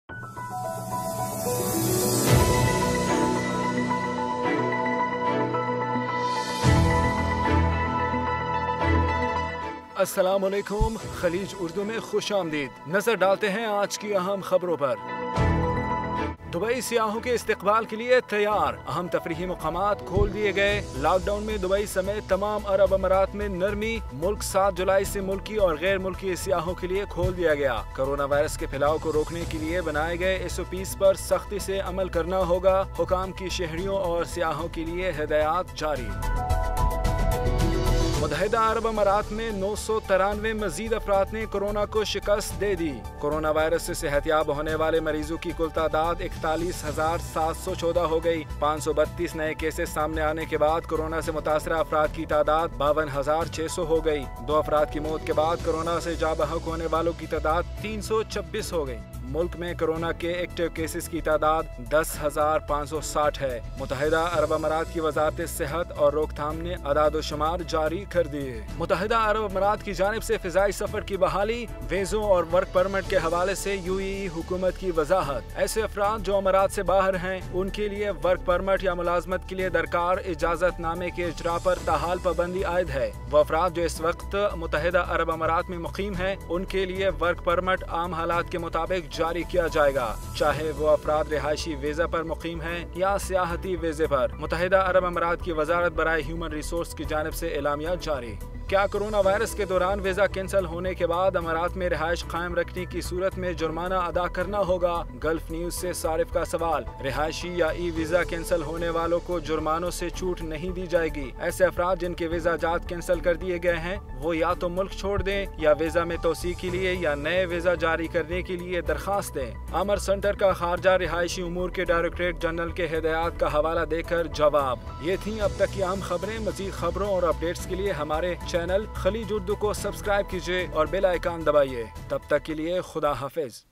अस्सलाम वालेकुम, खलीज उर्दू में खुश आमदीद। नजर डालते हैं आज की अहम खबरों पर। दुबई सियाहों के इस्तकबाल के लिए तैयार, अहम तफरीही मुकामात खोल दिए गए। लॉकडाउन में दुबई समेत तमाम अरब अमारात में नरमी। मुल्क 7 जुलाई से मुल्की और गैर मुल्की सियाहों के लिए खोल दिया गया। कोरोना वायरस के फैलाव को रोकने के लिए बनाए गए SOPs पर सख्ती से अमल करना होगा। हुकाम की शहरियों और सियाहों के लिए हिदायत जारी। मुत्तहिदा अरब अमारात में 993 मजीद अफराद ने कोरोना को शिकस्त दे दी। कोरोना वायरस से सेहतयाब होने वाले मरीजों की कुल तादाद 41,714 हो गई। 532 नए केसेस सामने आने के बाद कोरोना से मुतासरा अफराद की तादाद 52,600 हो गई। 2 अफराद की मौत के बाद कोरोना से जा बहक होने वालों की तादाद 326 हो गई। मुल्क में कोरोना के एक्टिव केसेस की तादाद 10,560 है। मुत्तहिदा अरब अमारात की वजारत सेहत और रोकथाम ने अदाद शुमार जारी कर दिए। मुत्तहिदा अरब अमारात की जानिब से फिजाई सफर की बहाली, वीज़ों और वर्क परमिट के हवाले से UAE हुकूमत की वजाहत। ऐसे अफराद जो अमारात से बाहर हैं, उनके लिए वर्क परमिट या मुलाजमत के लिए दरकार इजाजत नामे के इजरा पर ताहाल पाबंदी आयद है। वो अफराद जो इस वक्त मुत्तहिदा अरब अमारात में मुकीम हैं, उनके लिए वर्क परमिट आम हालात के मुताबिक जारी किया जाएगा, चाहे वो अफराद रिहायशी वीजा पर मुकीम हैं या सियाहती वीजे पर। मुत्तहिदा अरब अमारात की वजारत बराए ह्यूमन रिसोर्स की जानिब से एलामिया जारी। क्या कोरोना वायरस के दौरान वीजा कैंसिल होने के बाद अमारात में रिहाइश कायम रखने की सूरत में जुर्माना अदा करना होगा? गल्फ न्यूज से सारिफ का सवाल। रिहायशी या वीजा कैंसिल होने वालों को जुर्मानों से छूट नहीं दी जाएगी। ऐसे अफराद जिनके वीजा जात कैंसिल कर दिए गए हैं, वो या तो मुल्क छोड़ दें या वीजा में तोसी के लिए या नए वीजा जारी करने के लिए दरखास्त दें। अमर सेंटर का खारजा रिहायशी उमूर के डायरेक्टरेट जनरल के हिदायत का हवाला देकर जवाब। ये थी अब तक की अहम खबरें। मजीद खबरों और अपडेट्स के लिए हमारे चैनल खलीज उर्दू को सब्सक्राइब कीजिए और बेल आइकन दबाइए। तब तक के लिए खुदा हाफिज।